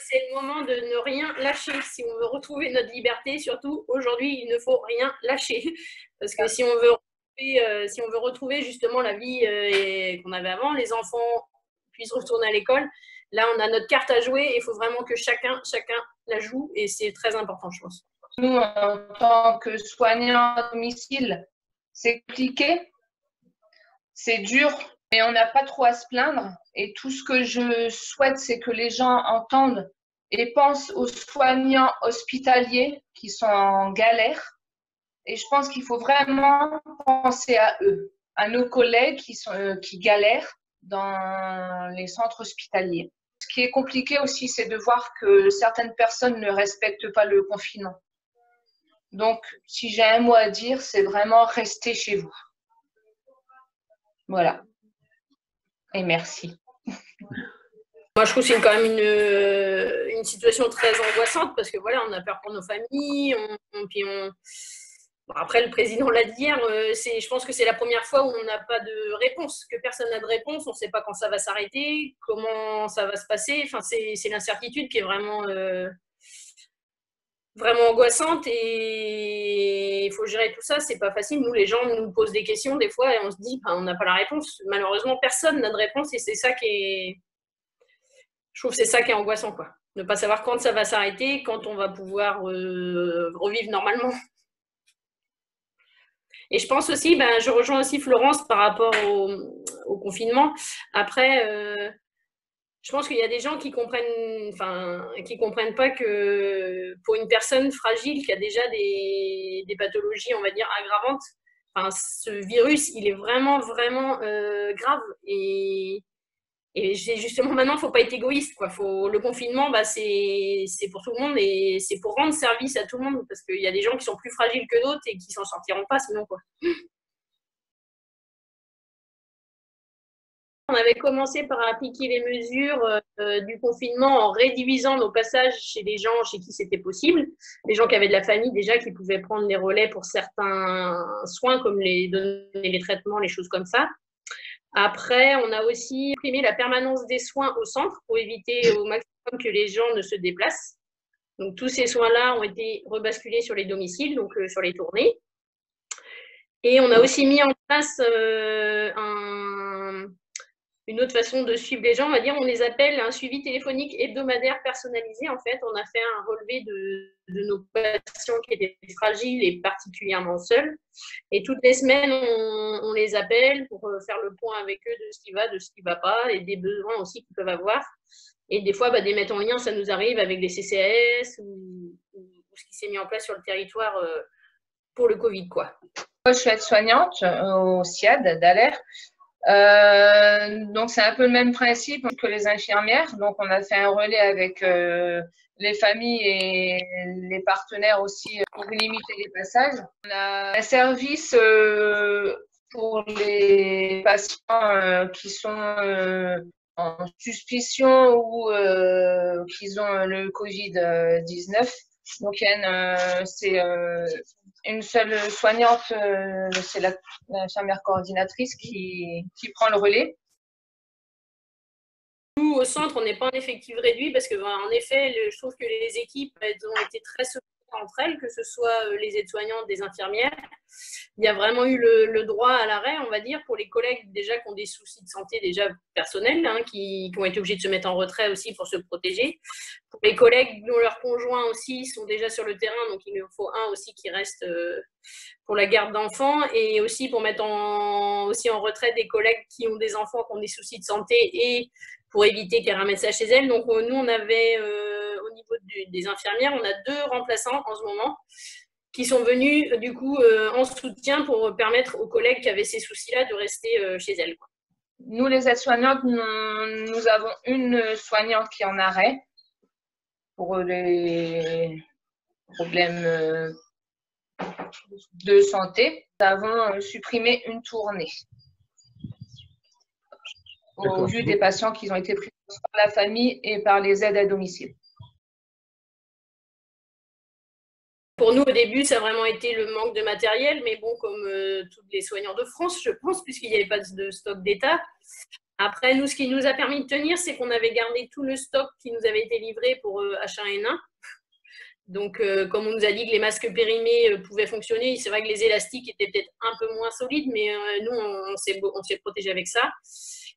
c'est le moment de ne rien lâcher. Si on veut retrouver notre liberté, surtout aujourd'hui, il ne faut rien lâcher. Parce que si on veut retrouver justement la vie qu'on avait avant, les enfants puissent retourner à l'école, là, on a notre carte à jouer et il faut vraiment que chacun la joue et c'est très important, je pense. Nous, en tant que soignants à domicile, c'est compliqué, c'est dur, mais on n'a pas trop à se plaindre. Et tout ce que je souhaite, c'est que les gens entendent et pensent aux soignants hospitaliers qui sont en galère. Et je pense qu'il faut vraiment penser à eux, à nos collègues qui galèrent dans les centres hospitaliers. Ce qui est compliqué aussi, c'est de voir que certaines personnes ne respectent pas le confinement. Donc, si j'ai un mot à dire, c'est vraiment rester chez vous. Voilà. Et merci. Moi, je trouve que c'est quand même une situation très angoissante parce que voilà, on a peur pour nos familles. Bon, après, le président l'a dit hier, je pense que c'est la première fois où on n'a pas de réponse, que personne n'a de réponse. On ne sait pas quand ça va s'arrêter, comment ça va se passer. Enfin, c'est l'incertitude qui est vraiment angoissante et il faut gérer tout ça. C'est pas facile. Nous, les gens nous posent des questions des fois et on se dit, on n'a pas la réponse. Malheureusement, personne n'a de réponse et c'est ça qui est. Je trouve que c'est ça qui est angoissant, quoi. Ne pas savoir quand ça va s'arrêter, quand on va pouvoir revivre normalement. Et je pense aussi, je rejoins aussi Florence par rapport au confinement. Après, je pense qu'il y a des gens qui comprennent pas que pour une personne fragile qui a déjà des pathologies, on va dire, aggravantes, ce virus, il est vraiment, vraiment grave. Et justement, maintenant, il ne faut pas être égoïste, quoi. Le confinement, c'est pour tout le monde et c'est pour rendre service à tout le monde parce qu'il y a des gens qui sont plus fragiles que d'autres et qui s'en sortiront pas sinon, quoi. On avait commencé par appliquer les mesures du confinement en rédivisant nos passages chez les gens chez qui c'était possible. Les gens qui avaient de la famille déjà, qui pouvaient prendre les relais pour certains soins, comme donner les traitements, les choses comme ça. Après, on a aussi supprimé la permanence des soins au centre pour éviter au maximum que les gens ne se déplacent. Donc, tous ces soins-là ont été rebasculés sur les domiciles, donc sur les tournées. Et on a aussi mis en place une autre façon de suivre les gens, on va dire, on les appelle un suivi téléphonique hebdomadaire personnalisé. En fait, on a fait un relevé de nos patients qui étaient fragiles et particulièrement seuls. Et toutes les semaines, on les appelle pour faire le point avec eux de ce qui va, de ce qui ne va pas, et des besoins aussi qu'ils peuvent avoir. Et des fois, des mettre en lien, ça nous arrive avec des CCAS ou ce qui s'est mis en place sur le territoire pour le Covid, quoi. Moi, je suis aide-soignante au SIAD d'Aller. Donc, c'est un peu le même principe que les infirmières. Donc, on a fait un relais avec les familles et les partenaires aussi pour limiter les passages. On a un service pour les patients qui sont en suspicion ou qui ont le Covid-19. Donc, c'est une seule soignante, c'est l'infirmière coordinatrice qui prend le relais. Nous, au centre, on n'est pas en effectif réduit parce que, en effet, je trouve que les équipes, elles ont été très solidaires entre elles, que ce soit les aides-soignantes, des infirmières. Il y a vraiment eu le droit à l'arrêt, on va dire, pour les collègues déjà qui ont des soucis de santé déjà personnels, qui ont été obligés de se mettre en retrait aussi pour se protéger. Pour les collègues dont leurs conjoints aussi sont déjà sur le terrain, donc il en faut un aussi qui reste pour la garde d'enfants et aussi pour mettre aussi en retrait des collègues qui ont des enfants qui ont des soucis de santé et pour éviter qu'elle ramène ça chez elle. Donc, nous, on avait, au niveau des infirmières, on a 2 remplaçants en ce moment qui sont venus, du coup, en soutien pour permettre aux collègues qui avaient ces soucis-là de rester chez elles, quoi. Nous, les aides-soignantes, nous avons une soignante qui est en arrêt pour les problèmes de santé. Nous avons supprimé une tournée au vu des patients qui ont été pris par la famille et par les aides à domicile. Pour nous, au début, ça a vraiment été le manque de matériel, mais bon, comme tous les soignants de France, je pense, puisqu'il n'y avait pas de stock d'État. Après, nous, ce qui nous a permis de tenir, c'est qu'on avait gardé tout le stock qui nous avait été livré pour H1N1. Donc, comme on nous a dit que les masques périmés pouvaient fonctionner, c'est vrai que les élastiques étaient peut-être un peu moins solides, mais nous, on s'est protégé avec ça.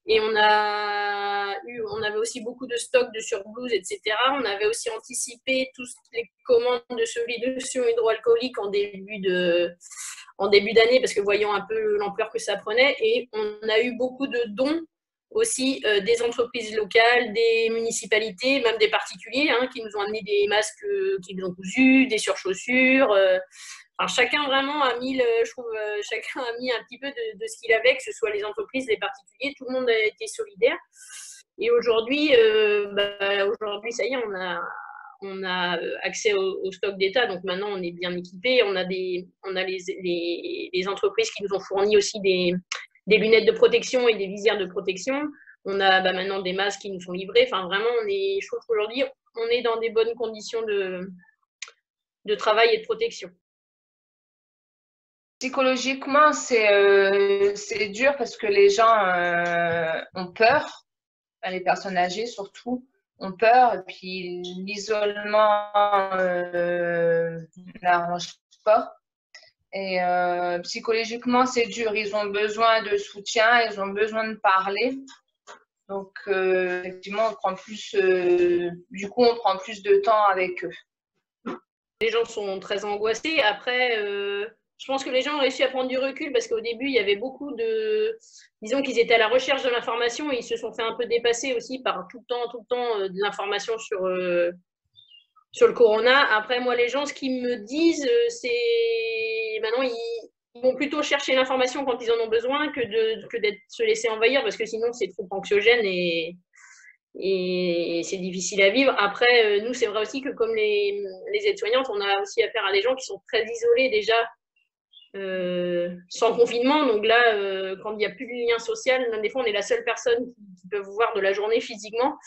Et on avait aussi beaucoup de stocks de surblouses, etc. On avait aussi anticipé toutes les commandes de solutions hydroalcooliques en début d'année, parce que voyant un peu l'ampleur que ça prenait. Et on a eu beaucoup de dons aussi des entreprises locales, des municipalités, même des particuliers qui nous ont amené des masques qu'ils ont cousus, des surchaussures. Enfin, chacun vraiment a mis, chacun a mis un petit peu de ce qu'il avait, que ce soit les entreprises, les particuliers, tout le monde a été solidaire. Et aujourd'hui, ça y est, on a accès au stock d'État, donc maintenant on est bien équipé. On a les entreprises qui nous ont fourni aussi des lunettes de protection et des visières de protection. On a maintenant des masques qui nous sont livrés. Enfin, vraiment, je trouve qu'aujourd'hui, on est dans des bonnes conditions de travail et de protection. Psychologiquement, c'est dur parce que les gens ont peur, les personnes âgées surtout ont peur, et puis l'isolement n'arrange pas. Et psychologiquement, c'est dur. Ils ont besoin de soutien, ils ont besoin de parler. Donc, effectivement, on prend plus de temps avec eux. Les gens sont très angoissés. Après, je pense que les gens ont réussi à prendre du recul parce qu'au début, il y avait beaucoup disons qu'ils étaient à la recherche de l'information et ils se sont fait un peu dépasser aussi par tout le temps de l'information sur le corona. Après, moi, les gens, ce qu'ils me disent, c'est maintenant, ils vont plutôt chercher l'information quand ils en ont besoin que d'être se laisser envahir parce que sinon, c'est trop anxiogène et c'est difficile à vivre. Après, nous, c'est vrai aussi que comme les aides-soignantes, on a aussi affaire à des gens qui sont très isolés déjà sans confinement. Donc là, quand il n'y a plus de lien social, même des fois, on est la seule personne qui peut vous voir de la journée physiquement.